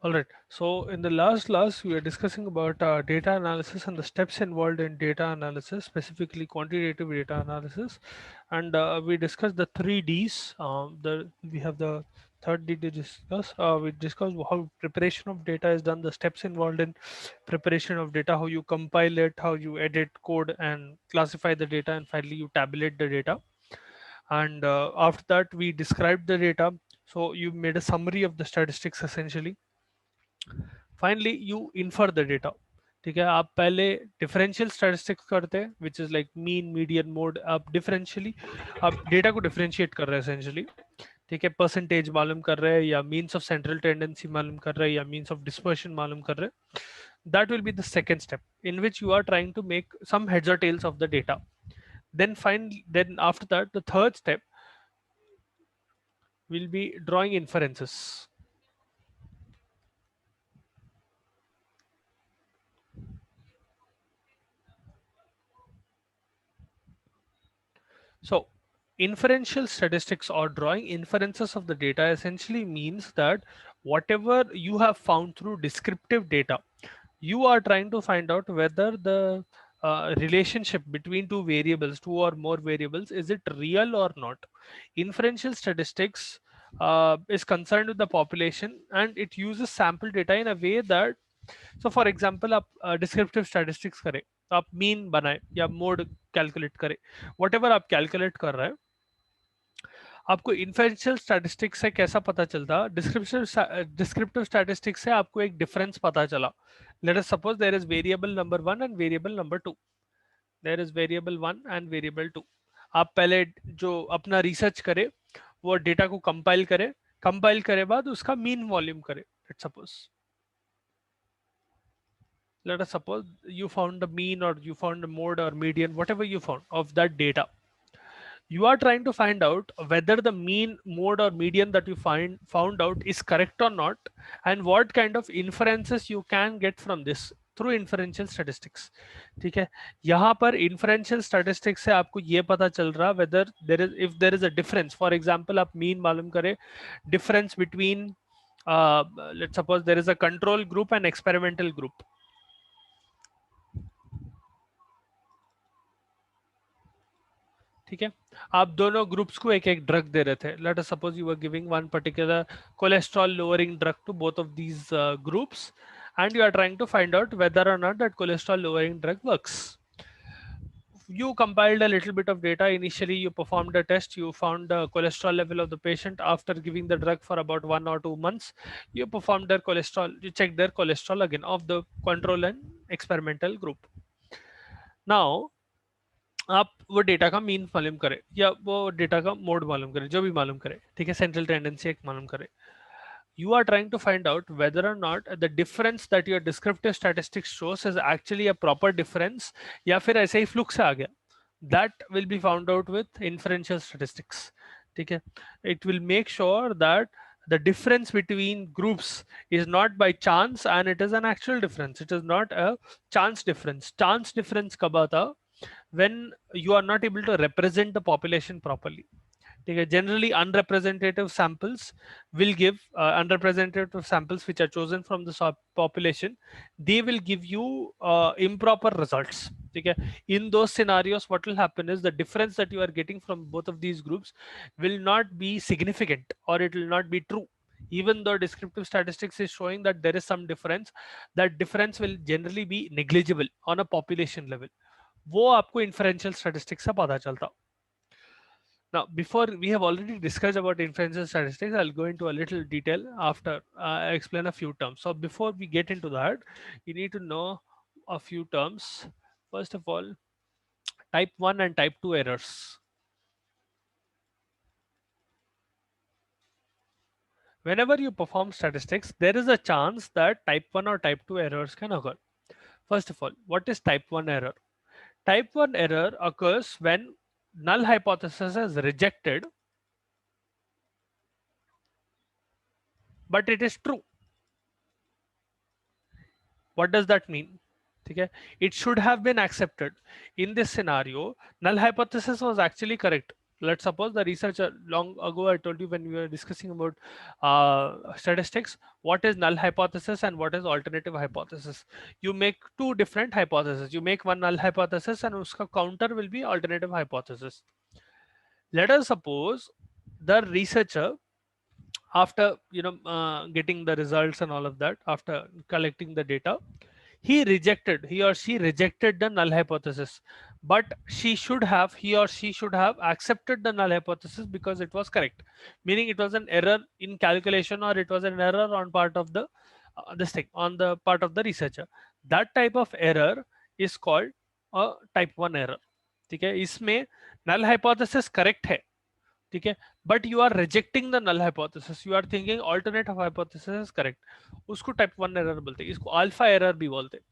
All right. So in the last class, we were discussing about data analysis and the steps involved in data analysis, specifically quantitative data analysis, and we discussed the three Ds. We have the third D to discuss. We discussed how preparation of data is done, the steps involved in preparation of data, how you compile it, how you edit code and classify the data, and finally you tabulate the data. And after that, we described the data. So you made a summary of the statistics essentially. Finally you infer the data. ठीक है, आप पहले differential statistics करते हैं which is like mean median mode. आप differentially आप data को differentiate कर रहे हैं एसेंशियली. ठीक है, परसेंटेज मालूम कर रहे हैं या मीन्स ऑफ सेंट्रल टेंडेंसी मालूम कर रहे हैं या मीन्स ऑफ डिस्पर्शन मालूम कर रहे हैं. That will be the second step in which you are trying to make some heads और tails of the data. Then after that, the third step will be drawing inferences. So inferential statistics or drawing inferences of the data essentially means that whatever you have found through descriptive data, you are trying to find out whether the relationship between two variables, two or more variables, is it real or not. Inferential statistics is concerned with the population, and it uses sample data in a way that, so for example, आप descriptive statistics करें तो आप mean बनाए या mode calculate करें, what ever आप calculate कर रहे हैं, आपको इन्फेरेंशियल स्टैटिस्टिक्स से कैसा पता चलता. डिस्क्रिप्टिव स्टैटिस्टिक्स से आपको एक डिफरेंस पता चला. Let us suppose there is variable number 1 and variable number 2. There is variable 1 and variable 2. आप पहले जो अपना रिसर्च करें, वो डेटा को कंपाइल करें, कंपाइल करे बाद उसका मीन वॉल्यूम करें. Let's suppose, let us suppose you found the mean or you found the mode or median, whatever you found of that data. You are trying to find out whether the mean, mode or median that you found out is correct or not, and what kind of inferences you can get from this through inferential statistics. ठीक है, यहाँ पर inferential statistics से आपको ये पता चल रहा whether there is, if there is a difference. For example, आप mean मालूम करें, difference between let's suppose there is a control group and experimental group. ठीक है, आप दोनों ग्रुप्स को एक एक ड्रग दे रहे थे. Let us suppose you are giving one particular cholesterol lowering drug to both of these groups, and you are trying to find out whether or not that cholesterol lowering drug works. You compiled a little bit of data. Initially you performed a test, you found the cholesterol level of the patient. After giving the drug for about 1 or 2 months, you performed their cholesterol, you checked their cholesterol again of the control and experimental group. Now आप वो data का mean मालूम करें या वो data का mode मालूम करें, जो भी मालूम करें. ठीक है, सेंट्रल टेंडेंसी एक मालूम करें. You are trying to find out whether or not the difference that your descriptive statistics shows is actually a proper difference या फिर ऐसे ही फ्लुक से आ गया. That will be found out with inferential statistics. ठीक है, it will make sure that the difference between groups is not by chance and it is an actual difference. It is not a chance difference. Chance difference कब आता, when you are not able to represent the population properly. Okay, generally unrepresentative samples will give unrepresentative samples which are chosen from the population, they will give you improper results. Okay, in those scenarios what will happen is the difference that you are getting from both of these groups will not be significant or it will not be true. Even though descriptive statistics is showing that there is some difference, that difference will generally be negligible on a population level. वो आपको inferential statistics से पता चलता. Now, before, we have already discussed about inferential statistics, I'll go into a little detail after I explain a few terms. So before we get into that, you need to know a few terms. First of all, type 1 and type 2 errors. Whenever you perform statistics, there is a chance that type 1 or type 2 errors can occur. First of all, what is type 1 error? Type 1 error occurs when null hypothesis is rejected, but it is true. What does that mean? Okay, it should have been accepted. In this scenario, null hypothesis was actually correct. let's suppose the researcher, long ago I told you when we were discussing about statistics, what is null hypothesis and what is alternative hypothesis. You make two different hypotheses. You make one null hypothesis and uska counter will be alternative hypothesis. Let us suppose the researcher, after getting the results and all of that, after collecting the data, he or she rejected the null hypothesis, but he or she should have accepted the null hypothesis because it was correct, meaning it was an error in calculation or it was an error on part of the this thing on the part of the researcher. That type of error is called a type 1 error. ठीक है, इसमें null hypothesis correct है, ठीक है, but you are rejecting the null hypothesis, you are thinking alternative hypothesis is correct, उसको type 1 error बोलते हैं, इसको अल्फा एरर भी बोलते हैं,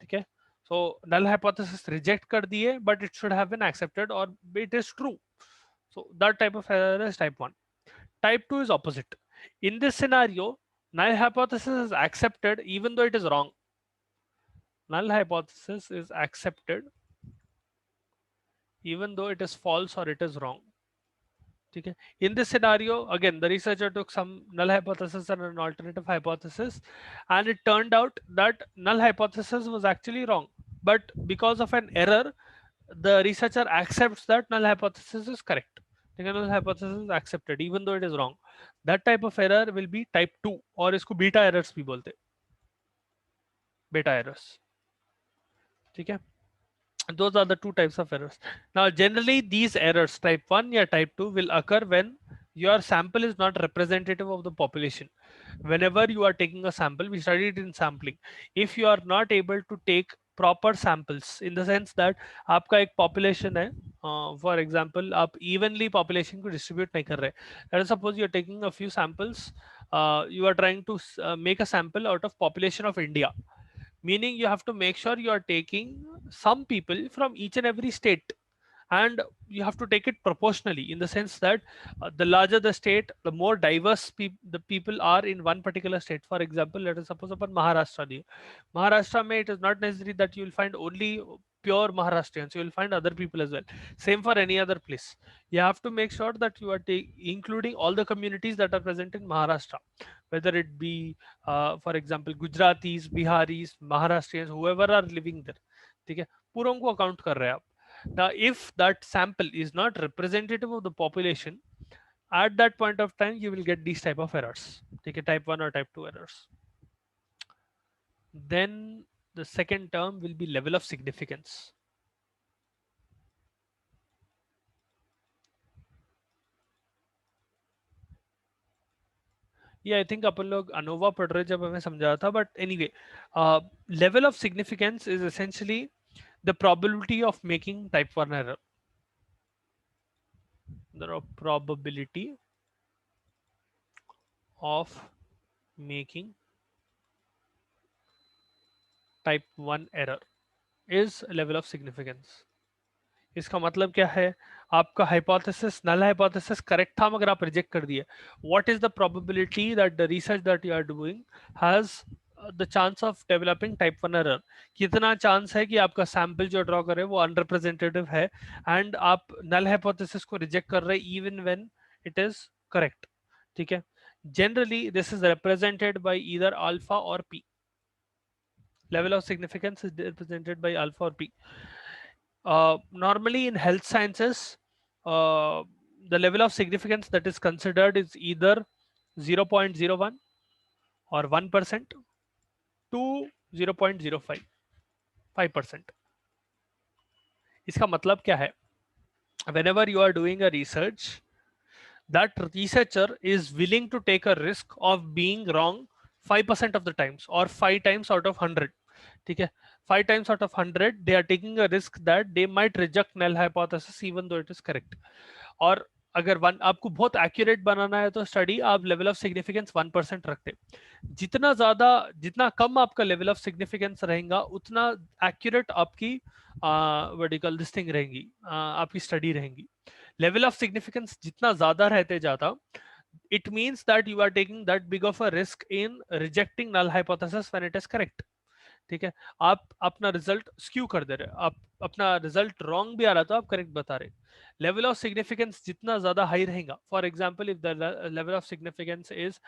ठीक है. सो नल हाइपोथेसिस रिजेक्ट कर दिए but it should have been accepted और it is true, so that type of error is type 1. Type 2 is opposite. In this scenario, null hypothesis is accepted even though it is wrong. Null hypothesis is accepted even though it is false or it is wrong. ठीक है. In this scenario, again, the researcher took some null hypothesis and an alternative hypothesis, and it turned out that null hypothesis was actually wrong. But because of an error, the researcher accepts that null hypothesis is correct. ठीक है, null hypothesis is accepted even though it is wrong. That type of error will be type 2, और इसको beta errors भी बोलते हैं, beta errors. ठीक है. Those are the two types of errors. Now generally these errors type 1 or type 2 will occur when your sample is not representative of the population. Whenever you are taking a sample, we studied in sampling, if you are not able to take proper samples, in the sense that आपका एक population है, for example आप evenly population को distribute नहीं कर रहे, let us suppose you are taking a few samples, you are trying to make a sample out of population of India, meaning you have to make sure you are taking some people from each and every state, and you have to take it proportionally, in the sense that the larger the state, the more diverse the people are in one particular state. For example, let us suppose upon Maharashtra here. Maharashtra mein, it is not necessary that you will find only pure Maharashtrians, you will find other people as well. Same for any other place. You have to make sure that you are including all the communities that are present in Maharashtra, whether it be for example Gujaratis, Biharis, Maharashtrians, whoever are living there. ठीक है, पूरों को account कर रहे हैं आप. Now if that sample is not representative of the population, at that point of time you will get these type of errors, take a type 1 or type 2 errors. Then the second term will be level of significance. ये I think अपन लोग ANOVA पढ़ रहे जब हमें समझाया था, but anyway, level of significance is essentially the probability of making type 1 error. The probability of making type 1 error is level of significance. इसका मतलब क्या है, आपका हाइपोथेसिस नल हाइपोथेसिस करेक्ट था मगर आप रिजेक्ट कर दिए, what is the probability that the research that you are doing has the chance of developing type 1 error. कितना चांस है कि आपका सैंपल जो ड्रॉ करे वो अनरिप्रेजेंटेटिव है एंड आप नल हाइपोथेसिस को रिजेक्ट कर रहे even when it is correct. ठीक है, generally this is represented by either alpha और P. Level of significance is represented by alpha और P. Normally in health sciences, the level of significance that is considered is either 0.01 or 1% to 0.05 5%. इसका मतलब क्या है, whenever you are doing a research, that researcher is willing to take a risk of being wrong 5% of the times or 5 times out of 100. ठीक है, 5 times out of 100 they are taking a risk that they might reject null hypothesis even though it is correct. और अगर one आपको बहुत accurate बनाना है तो study आप level of significance 1% रखते. जितना ज्यादा, जितना कम आपका लेवल ऑफ सिग्निफिकेंस रहेगा उतना एक्यूरेट आपकी वर्टिकल दिस थिंग रहेगी, आपकी स्टडी रहेगी. लेवल ऑफ सिग्निफिकेंस जितना ज्यादा रहते जाता, it means that you are taking that big of a risk in rejecting null hypothesis when it is correct. ठीक है, आप अपना रिजल्ट स्क्यू कर दे रहे हो, आप अपना रिजल्ट रॉन्ग भी आ रहा तो आप करेक्ट बता रहे। लेवल ऑफ सिग्निफिकेंस जितना ज्यादा हाई रहेगा, for example if the level of significance is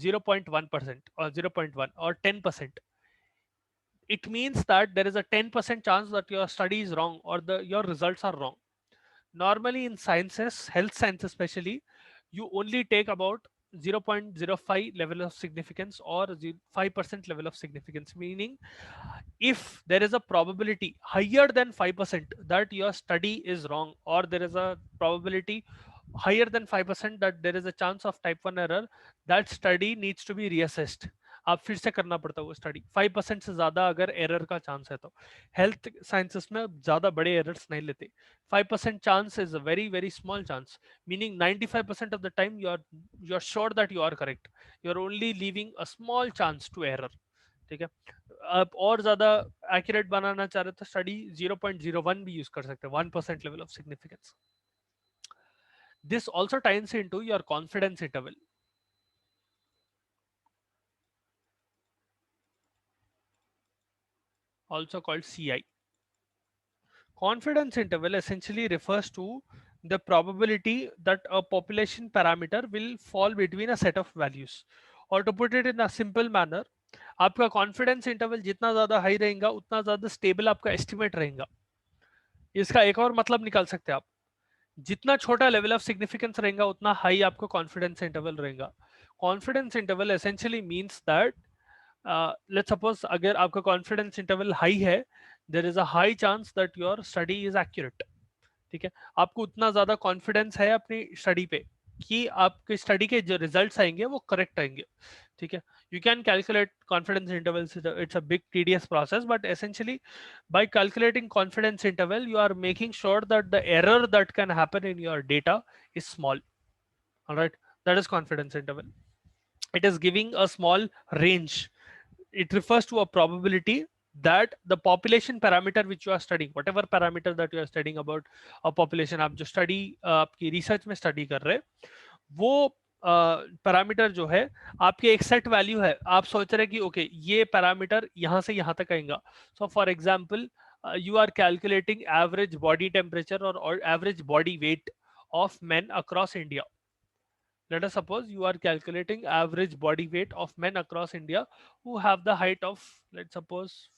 0.1% और 0.1 और 10%, it means that there is a 10% chance that your study is wrong or your results are wrong. Normally in sciences, health science especially, you only take about 0.05 level of significance or 5% level of significance, meaning if there is a probability higher than 5% that your study is wrong, or there is a probability higher than 5% that there is a chance of type 1 error, that study needs to be reassessed. आप फिर से करना पड़ता है वो study. 5% से ज्यादा अगर एरर का चांस है तो हेल्थ साइंसेस में ज्यादा बड़े एरर्स नहीं लेते। 5% chance is a very very small chance, meaning 95% of the time you are sure that you are correct, you are only leaving a small chance to error। ठीक है, आप और ज्यादा एक्यूरेट बनाना चाह रहे तो स्टडी 0.01 भी यूज कर सकते हैं, 1% level of significance. This also times into your confidence interval, also called CI. Confidence interval essentially refers to the probability that a population parameter will fall between a set of values. Or to put it in a simple manner, आपका confidence interval जितना ज्यादा high रहेगा उतना ज्यादा stable आपका estimate रहेगा। इसका एक और मतलब निकाल सकते हैं आप, जितना छोटा लेवल ऑफ सिग्निफिकेंस रहेगा उतना हाई आपको कॉन्फिडेंस इंटरवल रहेगा। Confidence interval essentially means that let's suppose अगर आपका कॉन्फिडेंस इंटरवल हाई है, there is a high chance that your study is accurate. ठीक है, आपको उतना ज्यादा कॉन्फिडेंस है अपनी स्टडी पे कि आपके स्टडी के जो रिजल्ट्स आएंगे वो करेक्ट आएंगे। ठीक है, you can calculate confidence intervals, it's a big tedious process, but essentially by calculating confidence interval you are making sure that the error that can happen in your data is small. All right, that is confidence interval. It is giving a small range. It refers to a probability that the population parameter which you are studying, whatever parameter that you are studying about a population, आप जो study आपकी research में study कर रहे हैं वो parameter जो है आपके एक सेट वैल्यू है, आप सोच रहे हैं कि ओके ये पैरामीटर यहाँ से यहाँ तक आएगा। So for example you are calculating average body temperature or average body weight of men across India. Let us suppose you are calculating average body weight of men across India who have the height of, let's suppose,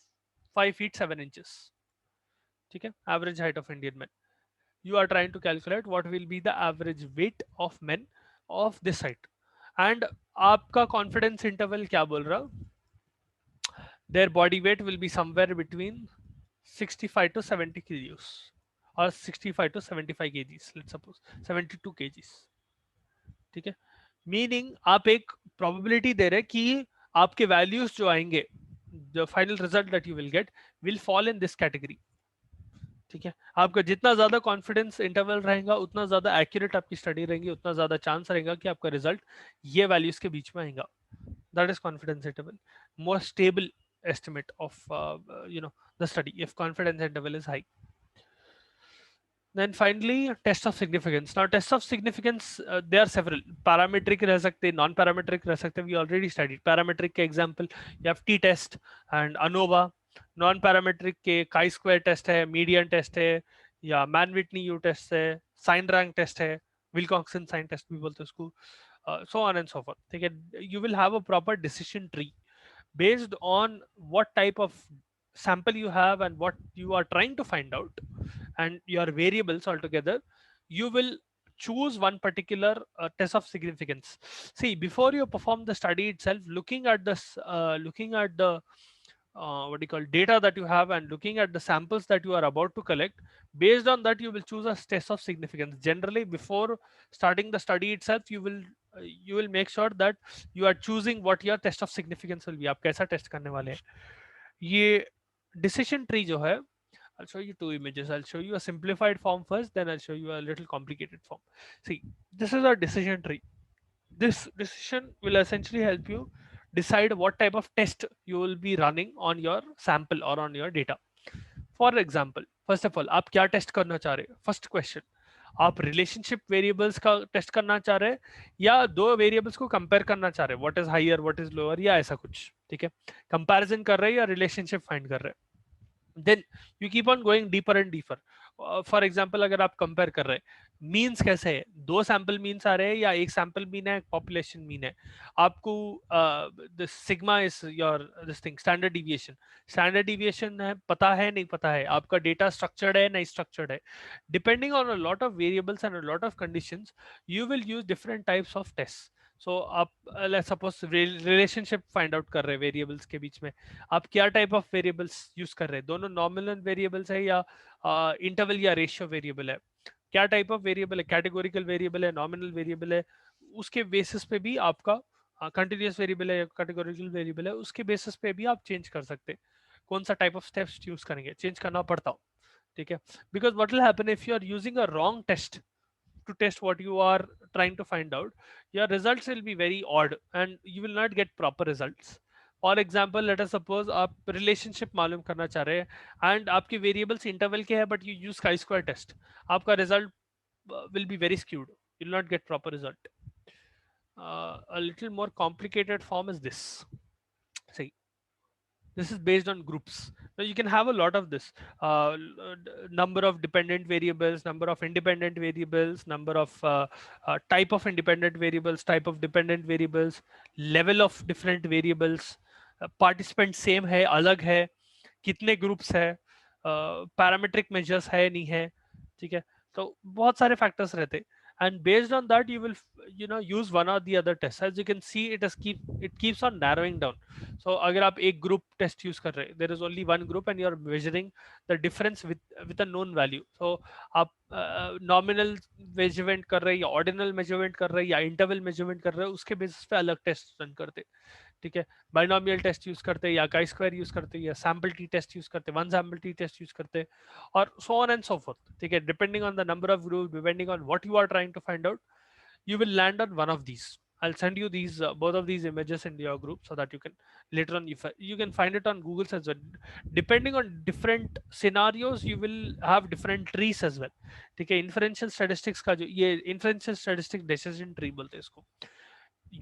5 feet 7 inches. Okay, average height of Indian men. You are trying to calculate what will be the average weight of men of this height. And आपका confidence interval क्या बोल रहा? Their body weight will be somewhere between 65 to 70 kilos or 65 to 75 kgs. Let's suppose 72 kgs. ठीक है, meaning आप एक probability दे रहे कि आपके वैल्यूज जो आएंगे, the final result that you will get will fall in this category. ठीक है, आपका जितना ज्यादा कॉन्फिडेंस इंटरवल रहेगा उतना ज्यादा एक्यूरेट आपकी स्टडी रहेगी, उतना ज्यादा चांस रहेगा कि आपका रिजल्ट ये वैल्यूज के बीच में आएगा। That is confidence interval, more stable estimate of the study if confidence interval is high. Then finally, test of significance. Now, tests of significance, there are several. Parametric रह सकते, non-parametric रह सकते. We already studied parametric के example. You have t-test and ANOVA. Non-parametric के chi-square test है, median test है, या Man-Whitney U test है, sign rank test है, Wilcoxon sign test भी बोलते हैं उसको. So on and so forth. ठीक है, you will have a proper decision tree based on what type of sample you have and what you are trying to find out and your variables altogether. You will choose one particular test of significance. See, before you perform the study itself, looking at this looking at the what do you call data that you have and looking at the samples that you are about to collect, based on that you will choose a test of significance. Generally before starting the study itself, you will make sure that you are choosing what your test of significance will be, आप कैसा test करने वाले हैं। ये decision tree जो है, I'll show you two images. I'll show you a simplified form first, then I'll show you a little complicated form. See, this is our decision tree. This decision will essentially help you decide what type of test you will be running on your sample or on your data. For example, first of all, आप क्या test करना चाह रहे हैं? First question, आप relationship variables का test करना चाह रहे हैं या दो वेरिएबल्स को कंपेयर करना चाह रहे हैं, what is higher what is lower, या ऐसा कुछ? ठीक है, कंपैरिजन कर रहे हैं या रिलेशनशिप फाइंड कर रहे हैं, then you keep on going deeper and deeper. For example अगर आप कंपेयर कर रहे हैं मीन्स कैसे है, दो सैंपल मीन्स आ रहे हैं या एक सैंपल मीन है, पॉपुलेशन मीन है, आपको sigma is your this thing standard deviation है, पता है नहीं पता है, आपका डेटा स्ट्रक्चर्ड है नहीं स्ट्रक्चर्ड है, depending on a lot of variables and a lot of conditions you will use different types of test. So आप let's suppose relationship find out कर रहे हैं वेरिएबल्स के बीच में, आप क्या टाइप ऑफ वेरिएबल्स यूज कर रहे हैं, दोनों नॉमिनल वेरिएबल्स है या इंटरवल या रेशियो वेरिएबल है, क्या टाइप ऑफ वेरिएबल है, कैटेगोरिकल वेरिएबल है, नॉमिनल वेरिएबल है, उसके बेसिस पे भी आपका कंटिन्यूस वेरिएबल है या कैटेगोरिकल वेरिएबल है, उसके बेसिस पे भी आप चेंज कर सकते हैं कौन सा टाइप ऑफ स्टेप्स यूज करेंगे, चेंज करना पड़ता हो. ठीक है, because what will happen if you are using a wrong test to test what you are trying to find out, your results will be very odd and you will not get proper results. For example let us suppose आप relationship मालूम करना चाह रहे हैं and आपके variables interval के हैं but you use chi square test, आपका result will be very skewed, you will not get proper result. A little more complicated form is this. See, this is based on groups. Now you can have a lot of this, number of dependent variables, number of independent variables, number of type of independent variables, type of dependent variables, level of different variables, participant same है अलग है, कितने groups है, parametric measures है नहीं है. ठीक है, तो बहुत सारे फैक्टर्स रहते, and based on that you will use one or the other test. As you can see, it keeps on narrowing down. So अगर आप एक ग्रुप टेस्ट यूज कर रहे हैं, there is only one group and you are measuring the difference with a known value. So आप nominal measurement कर रहे हैं या ऑर्डिनल मेजरमेंट कर रहे हैं या इंटरवल मेजरमेंट कर रहे हैं, उसके बेसिस पे अलग टेस्ट रन करते. ठीक है, बाइनोमियल टेस्ट यूज करते हैं या chi स्क्वायर यूज करते हैं या सैम्पल टी टेस्ट यूज करते हैं, one sample t test use करते हैं, और so on and so forth. ठीक है, depending on the number of group, depending on what you are trying to find out, you will land on one of these. I'll send you these both of these images in your group so that you can later on you can find it on Google as well. Depending on different scenarios, you will have different trees as well. ठीक है, inferential statistics का जो ये inferential statistics decision tree बोलते हैं इसको,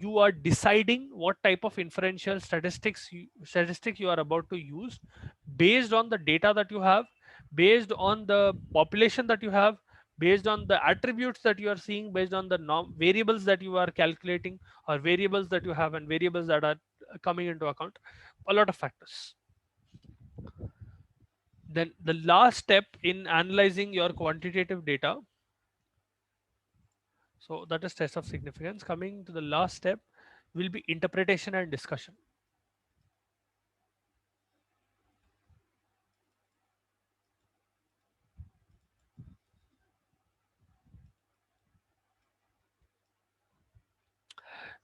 you are deciding what type of inferential statistic you are about to use based on the data that you have, based on the population that you have, based on the attributes that you are seeing, based on the variables that you are calculating, or variables that you have and variables that are coming into account, a lot of factors. Then the last step in analyzing your quantitative data, so that is test of significance. Coming to the last step will be interpretation and discussion.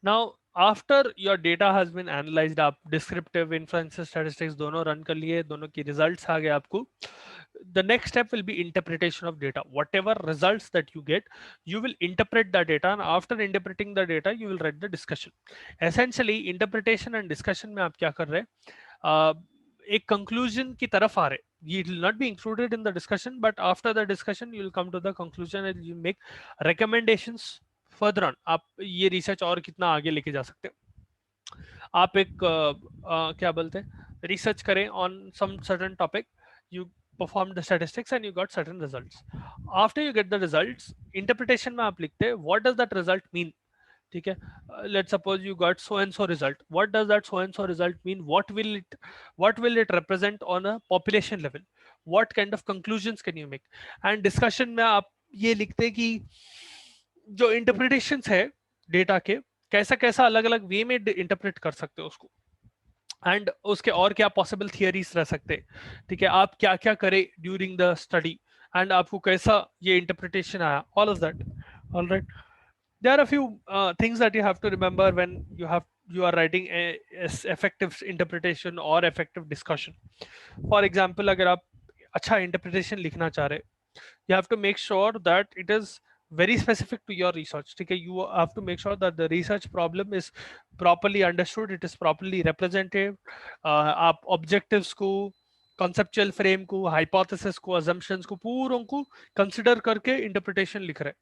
Now, after your data has been analyzed, आप descriptive, inference, statistics दोनों run कर लिए, दोनों की results आ गए आपको. The next step will be interpretation of data. Whatever results that you get, you will interpret the data, and after interpreting the data, you will write the discussion. Essentially, interpretation and discussion में आप क्या कर रहे हैं? एक conclusion की तरफ आ रहे. It will not be included in the discussion, but after the discussion, you will come to the conclusion and you make recommendations further on. आप ये रिसर्च और कितना आगे लेके जा सकते हैं. आप एक क्या बोलते हैं, रिसर्च करें on some certain topic, you perform the statistics and you got certain results. After you get the results, interpretation में आप लिखते हैं what does that result mean. ठीक है, let's suppose you got so and so result. What does that so and so result mean? What will it represent on a population level? What kind of conclusions can you make? And discussion में आप ये लिखते हैं कि जो interpretations है data के, कैसा कैसा अलग अलग वे में इंटरप्रेट कर सकते हो उसको, एंड उसके और क्या पॉसिबल थियरीज रह सकते हैं. ठीक है, आप क्या क्या करें ड्यूरिंग द स्टडी एंड आपको कैसा ये इंटरप्रिटेशन आया, all of that. Alright, there are a few things that you have to remember when you are writing a effective interpretation or effective discussion. For example, अगर आप अच्छा interpretation लिखना चाह रहे, you have to make sure that it is very specific to your research. ठीक है, you have to make sure that the research problem is properly understood, it is properly represented. आप objectives को, conceptual frame को, hypothesis को, assumptions को पूरों को consider करके interpretation लिख रहे.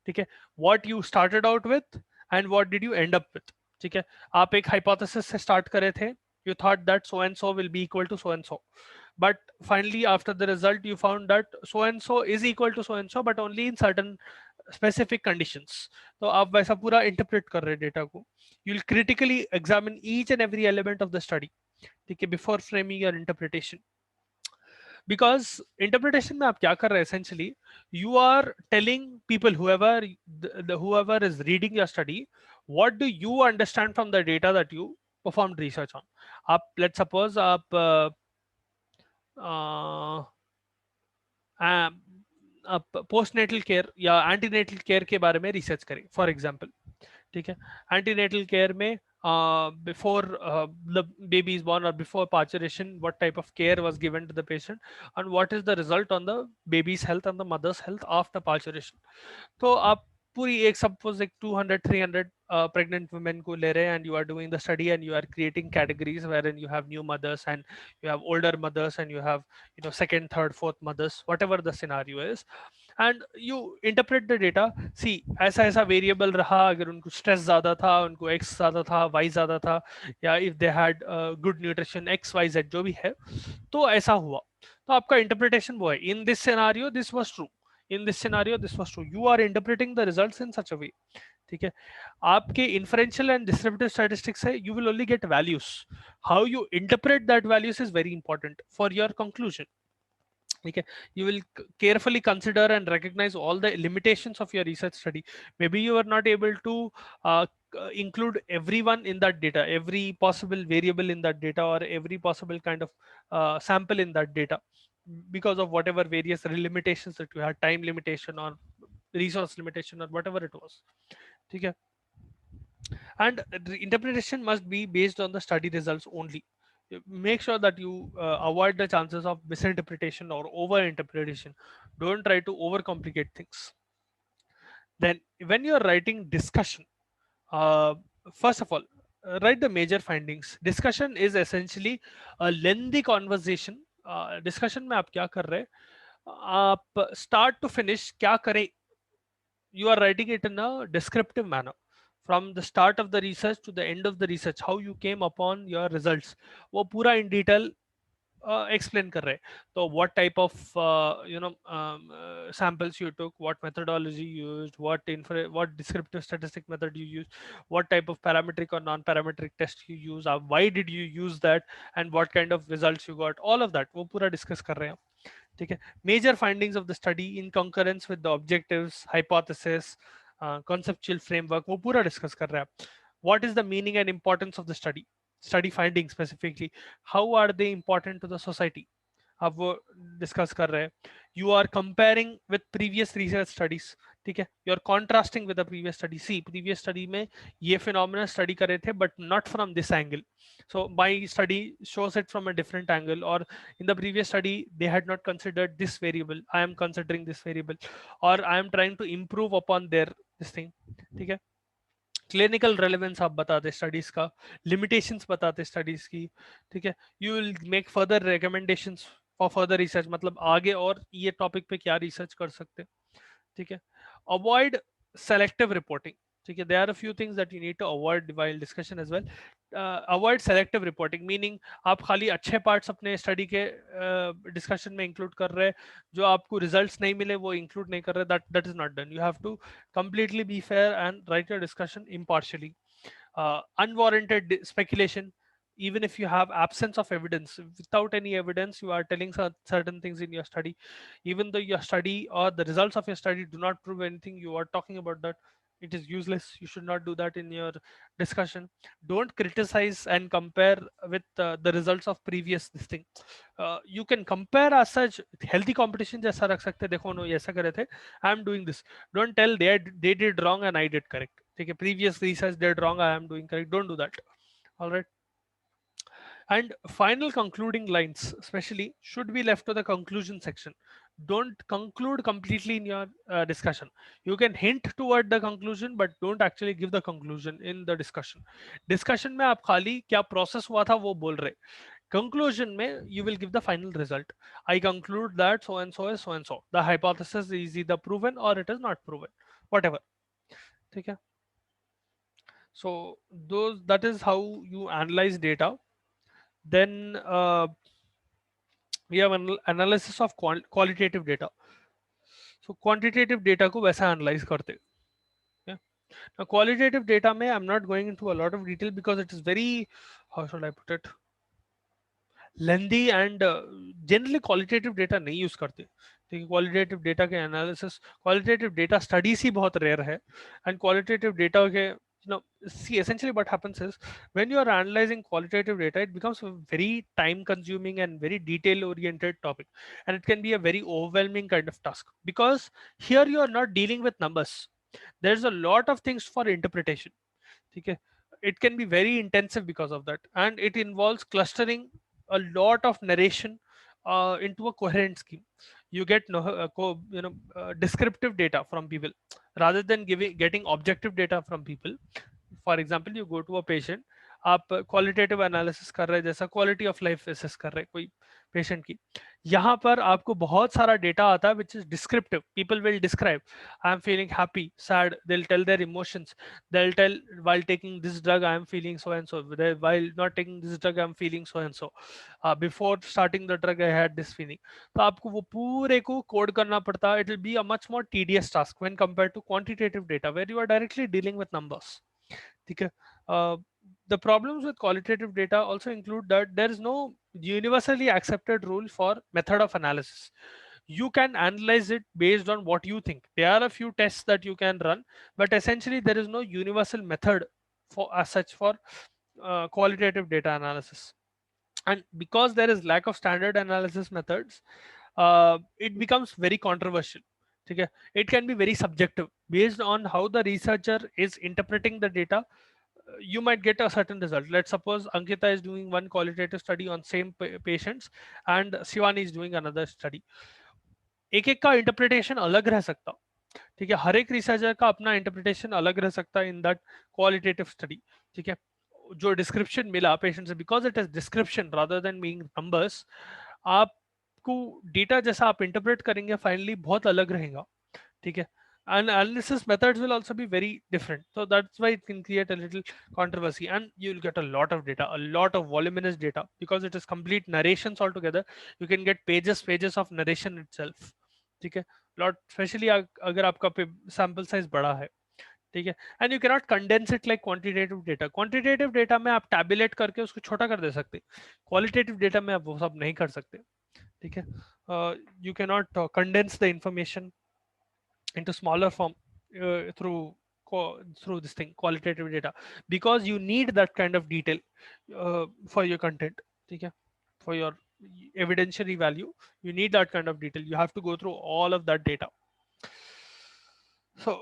ठीक है, what you started out with and what did you end up with. ठीक है, आप एक hypothesis से start करे थे, You thought that so and so will be equal to so and so, but finally after the result you found that so and so is equal to so and so, but only in certain specific conditions. तो आप वैसा पूरा interpret कर रहे data को. You'll critically examine each and every element of the study, ठीक है, before framing your interpretation. Because interpretation में आप क्या कर रहे हैं essentially, you are telling people, whoever is reading your study, what do you understand from the data that you performed research on. आप let's suppose आप पोस्ट नेटल केयर या antenatal care के बारे में रिसर्च करें फॉर एग्जांपल, ठीक है. Antenatal care में before the baby is born or before parturition, what type of care was given to the patient, and what is the result on the baby's health and the mother's health after parturition. तो आप पूरी एक suppose एक 200-300 pregnant women को ले रहे हैं, and you are doing the study and you are creating categories wherein you have new mothers and you have older mothers and you have, you know, second, third, fourth mothers, whatever the scenario is, and you interpret the data. See, ऐसा ऐसा variable रहा, अगर उनको stress ज्यादा था, उनको x ज्यादा था, वाई ज्यादा था, या if they had good nutrition x y z जो भी है, तो ऐसा हुआ. तो आपका इंटरप्रिटेशन वो है, in this scenario this was true, in this scenario this was true. You are interpreting the results in such a way, ठीक है. आपके इन्फरेंशियल एंड डिस्क्रिप्टिव स्टैटिस्टिक्स है, you will only get values. How you interpret that values is very important for your conclusion, ठीक है. You will carefully consider and recognize all the limitations of your research study. Maybe you are not able to include everyone in that data, every possible variable in that data, or every possible kind of sample in that data, because of whatever various limitations that you had, time limitation or resource limitation or whatever it was, ठीक है. And the interpretation must be based on the study results only. Make sure that you avoid the chances of misinterpretation or over interpretation. Don't try to overcomplicate things. Then when you're writing discussion, uh, first of all, write the major findings. Discussion is essentially a lengthy conversation. Discussion में आप क्या कर रहे हैं, आप start to finish क्या करें, you are writing it in a descriptive manner, from the start of the research to the end of the research, how you came upon your results, वो पूरा in detail explain कर रहे हैं. तो what type of samples you took, what methodology you used, what descriptive statistic method you used, what type of parametric or non-parametric test you use, why did you use that, and what kind of results you got, all of that वो पूरा discuss कर रहे हैं, ठीक है. Major findings of the study in concurrence with the objectives, hypothesis, conceptual framework वो पूरा discuss कर रहे हैं. What is the meaning and importance of the study findings specifically, how are they important to the society, अब वो discuss कर रहे हैं. You are comparing with previous research studies, ठीक है. You are contrasting with the previous study. See, previous study में ये phenomena study कर रहे थे, but not from this angle, so my study shows it from a different angle, or in the previous study they had not considered this variable, I am considering this variable, or I am trying to improve upon their this thing, ठीक है. Clinical relevance आप बताते studies का, limitations बताते studies की, ठीक है. You will make further recommendations for further research, मतलब आगे और ये टॉपिक पे क्या रिसर्च कर सकते हैं, ठीक है. अवॉइड सेलेक्टिव रिपोर्टिंग, ठीक है. There are a few things that you need to avoid while discussion as well. Avoid selective reporting, meaning आप खाली अच्छे पार्ट्स अपने स्टडी के डिस्कशन में इंक्लूड कर रहे हैं, जो आपको रिजल्ट्स नहीं मिले वो इंक्लूड नहीं कर रहे. That is not done. You have to completely be fair and write your discussion impartially. Unwarranted speculation, even if you have absence of evidence, without any evidence you are telling certain things in your study, even though your study or the results of your study do not prove anything, you are talking about that, it is useless. You should not do that in your discussion. Don't criticize and compare with the results of previous this thing. You can compare as such, healthy competition जैसा रख सकते हैं, देखो उन्होंने ऐसा करे थे, I am doing this. Don't tell they did wrong and I did correct, ठीक है. Previous research did wrong, I am doing correct. Don't do that. All right. And final concluding lines especially should be left to the conclusion section. Don't conclude completely in your discussion. You can hint toward the conclusion, but don't actually give the conclusion in the discussion. Discussion में आप खाली क्या process हुआ था वो बोल रहे. Conclusion में you will give the final result. I conclude that so and so is so and so. The hypothesis is either proven or it is not proven. Whatever. ठीक है. So that is how you analyze data. Then we have analysis of qualitative data. So quantitative data को वैसा analyze करते हैं. Yeah. Now qualitative data में I'm not going into a lot of detail because it is very, how should I put it, lengthy and generally qualitative data नहीं use करते. ठीक है, qualitative data के एनालिसिस, क्वालिटेटिव डेटा स्टडीज ही बहुत rare है. And qualitative data के see essentially what happens is when you are analyzing qualitative data, it becomes a very time consuming and very detail oriented topic, and it can be a very overwhelming kind of task because here you are not dealing with numbers. There's a lot of things for interpretation. Okay, it can be very intensive because of that, and it involves clustering a lot of narration into a coherent scheme. You get descriptive data from people rather than getting objective data from people. For example you go to a patient, आप qualitative analysis कर रहे हैं, जैसा quality of life assess कर रहे हैं कोई patient की. यहाँ पर आपको बहुत सारा डेटा आता है which is descriptive. People will describe, I am feeling happy, sad, they will tell their emotions, they will tell while taking this drug I am feeling so and so, while not taking this drug I am feeling so and so, before starting the drug I had this feeling. तो आपको वो पूरे को code करना पड़ता है. It will be a much more tedious task when compared to quantitative data where you are directly dealing with numbers. ठीक है. The problems with qualitative data also include that there is no universally accepted rule for method of analysis. You can analyze it based on what you think. There are a few tests that you can run, but essentially there is no universal method for as such for qualitative data analysis. And because there is lack of standard analysis methods, it becomes very controversial. Okay, it can be very subjective based on how the researcher is interpreting the data. You might get a certain result. Let's suppose Ankita is doing one qualitative study on same patients and Shivani is doing another study. एक एक का interpretation अलग रह सकता. ठीक है, हर एक researcher का अपना इंटरप्रिटेशन अलग रह सकता है इन दैट क्वालिटेटिव स्टडी. ठीक है, जो डिस्क्रिप्शन मिला पेशेंट से, because it is description rather than being numbers, आपको डेटा जैसा आप इंटरप्रेट करेंगे फाइनली बहुत अलग रहेगा. ठीक है, and analysis methods will also be very different, so that's why it can create a little controversy, and you'll get a lot of data, a lot of voluminous data, because it is complete narrations altogether. You can get pages of narration itself. ठीक है, lot especially अगर आपका sample size बड़ा है. ठीक है, and you cannot condense it like quantitative data. Quantitative data में आप tabulate करके उसको छोटा कर दे सकते. Qualitative data में आप वो सब नहीं कर सकते. ठीक है, you cannot condense the information into smaller form through this thing qualitative data, because you need that kind of detail for your content. Okay, for your evidentiary value, you need that kind of detail. You have to go through all of that data. So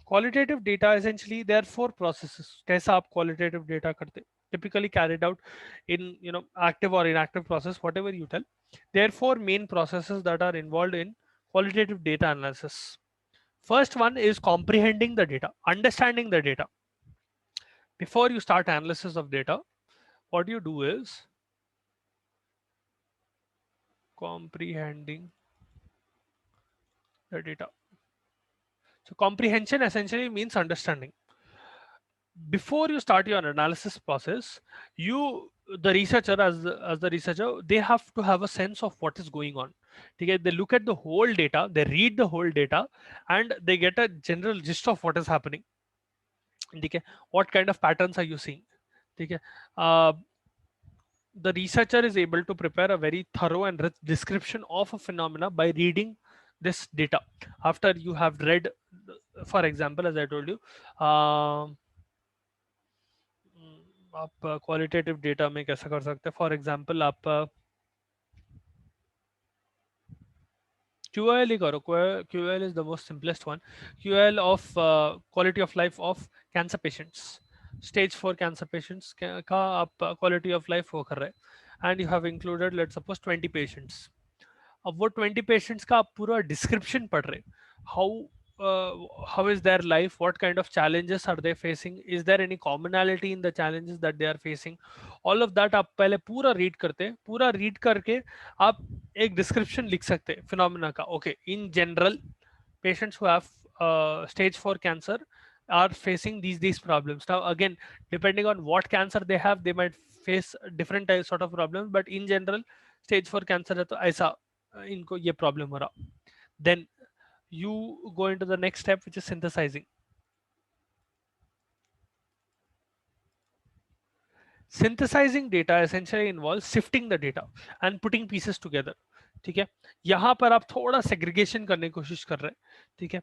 qualitative data, essentially there are four processes. कैसा आप qualitative data करते, typically carried out in active or inactive process, whatever you tell. There are four main processes that are involved in qualitative data analysis. First one is comprehending the data, understanding the data. Before you start analysis of data, what you do is comprehending the data. So comprehension essentially means understanding. Before you start your analysis process, the researcher, as the researcher, they have to have a sense of what is going on. Okay, they look at the whole data, they read the whole data, and they get a general gist of what is happening. Okay, what kind of patterns are you seeing? Okay, the researcher is able to prepare a very thorough and rich description of a phenomena by reading this data. After you have read, for example, as I told you, आप qualitative data में कैसा कर सकते हैं. For example आप QOL ही करो. QOL is the most simplest one. QOL of quality of life of cancer patients, stage 4 cancer patients का आप quality of life वो कर रहे हैं, and you have included let's suppose 20 patients. अब वो 20 patients का आप पूरा description पढ़ रहे. How is their life, what kind of challenges are they facing, is there any commonality in the challenges that they are facing, all of that आप पहले पूरा read करते हैं. पूरा read करके आप एक description लिख सकते हैं phenomena का. Okay, in general patients who have stage 4 cancer are facing these problems. Now again, depending on what cancer they have, they might face different type sort of problems, but in general stage 4 cancer है तो ऐसा इनको ये problem हो रहा. Then you go into the next step, which is synthesizing. Synthesizing data essentially involves sifting the data and putting pieces together. ठीक है, यहाँ पर आप थोड़ा segregation करने की कोशिश कर रहे हैं. ठीक है,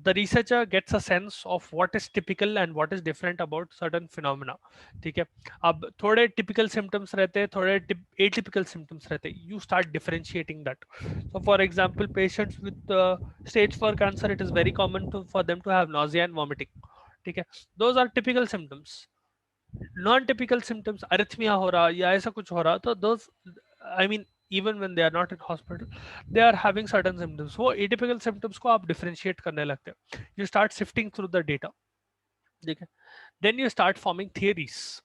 the researcher gets a sense of what is typical and what is different about certain phenomena. ठीक है, अब थोड़े typical symptoms रहते हैं, थोड़े atypical symptoms रहते हैं. You start differentiating that. So for example, patients with stage 4 cancer, it is very common for them to have nausea and vomiting. ठीक है, those are typical symptoms. Non typical symptoms, arrhythmia हो रहा या ऐसा कुछ हो रहा, तो those, I mean even when they are not in hospital, they are having certain symptoms. वो एटिपिकल सिम्टम्स को आप डिफरेंशिएट करने लगते हो. You start sifting through the data. ठीक है, then you start forming theories.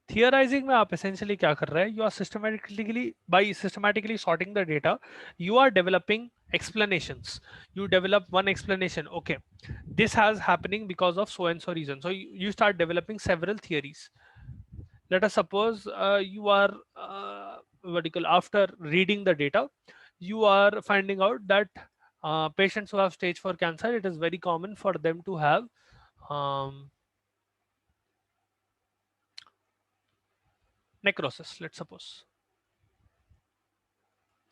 Theorising में आप एसेंशियली क्या कर रहे हैं, you are systematically sorting the data, you are developing explanations. You develop one explanation. Okay, this has happening because of so and so reason. So you start developing several theories. Let us suppose you are after reading the data, you are finding out that patients who have stage 4 cancer, it is very common for them to have necrosis, let's suppose.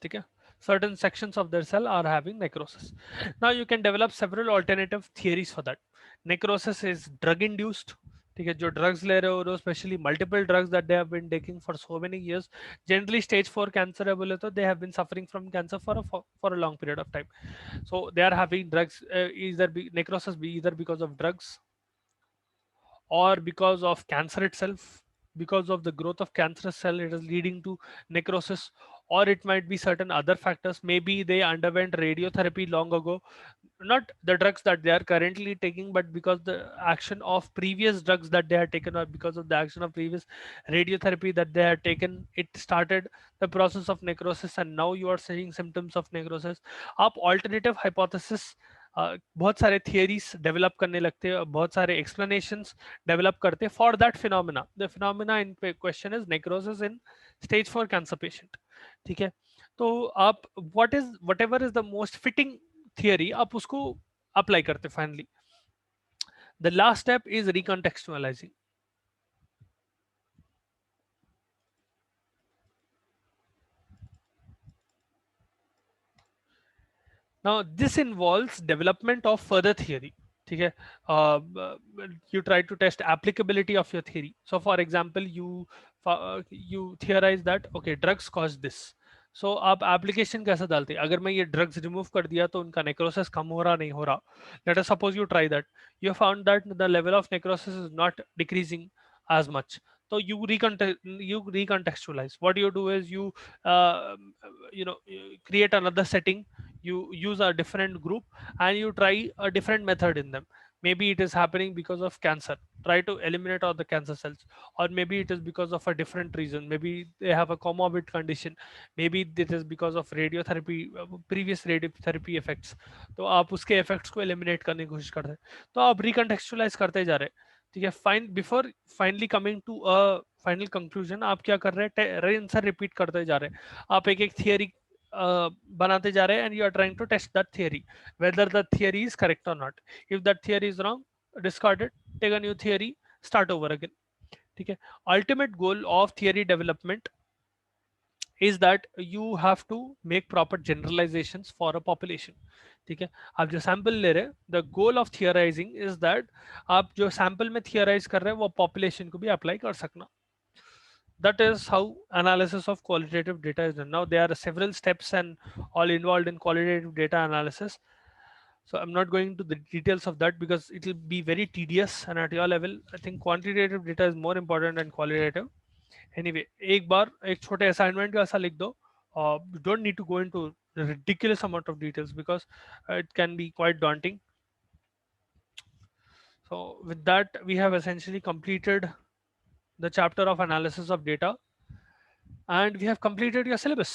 Okay, certain sections of their cell are having necrosis. Now you can develop several alternative theories for that. Necrosis is drug induced. ठीक है, जो drugs ले रहे हो, especially multiple drugs that they have been taking for so many years, generally stage 4 cancer है बोले तो they have been suffering from cancer for a long period of time. So they are having drugs, necrosis be either because of drugs or because of cancer itself. Because of the growth of cancerous cell, it is leading to necrosis, or it might be certain other factors. Maybe they underwent radiotherapy long ago, not the drugs that they are currently taking, but because the action of previous drugs that they had taken, or because of the action of previous radiotherapy that they had taken, it started the process of necrosis, and now you are seeing symptoms of necrosis. आप alternative hypothesis, बहुत सारे theories develop करने लगते हैं, बहुत सारे explanations develop करते हैं for that phenomena. The phenomena in question is necrosis in stage 4 cancer patient. ठीक है, तो आप whatever is the most fitting theory, आप उसको अप्लाई करते. Finally the last step is recontextualising. Now this involves development of further theory. ठीक है, you try to test applicability of your theory. So for example, you theorize that okay, drugs cause this. So आप application कैसे डालते हैं, अगर मैं ये drugs remove कर दिया तो उनका necrosis कम हो रहा नहीं हो रहा. Let us suppose you try that, you found that the level of necrosis is not decreasing as much. So you recontextualize. What you do is you you create another setting, you use a different group, and you try a different method in them. Maybe it is happening because of cancer, try to eliminate all the cancer cells, or maybe it is because of a different reason, maybe they have a comorbid condition, maybe it is because of radiotherapy, previous radiotherapy effects. तो आप उसके effects को eliminate करने की कोशिश करते हैं, तो आप recontextualize करते जा रहे हैं. ठीक है, fine before finally coming to a final conclusion, आप क्या कर रहे हैं, रिंस एंड रिपीट करते जा रहे हैं. आप एक एक थियरी बनाते जा रहे हैं, and you are trying to test that theory whether the theory is correct और not. If that theory is wrong, discard it, take a new theory, start over again. ठीक है, ultimate goal of theory development is that you have to make proper generalizations for a population. ठीक है, आप जो sample ले रहे हैं, the goal of थियराइजिंग is that आप जो सैंपल में थियराइज कर रहे हैं वो पॉपुलेशन को भी अप्लाई कर सकना. That is how analysis of qualitative data is done. Now there are several steps and all involved in qualitative data analysis, so I'm not going into the details of that because it will be very tedious, and at your level I think quantitative data is more important than qualitative. Anyway, एक बार एक छोटे assignment का ऐसा लिख दो. You don't need to go into the ridiculous amount of details because it can be quite daunting. So with that, we have essentially completed the chapter of analysis of data, and we have completed your syllabus.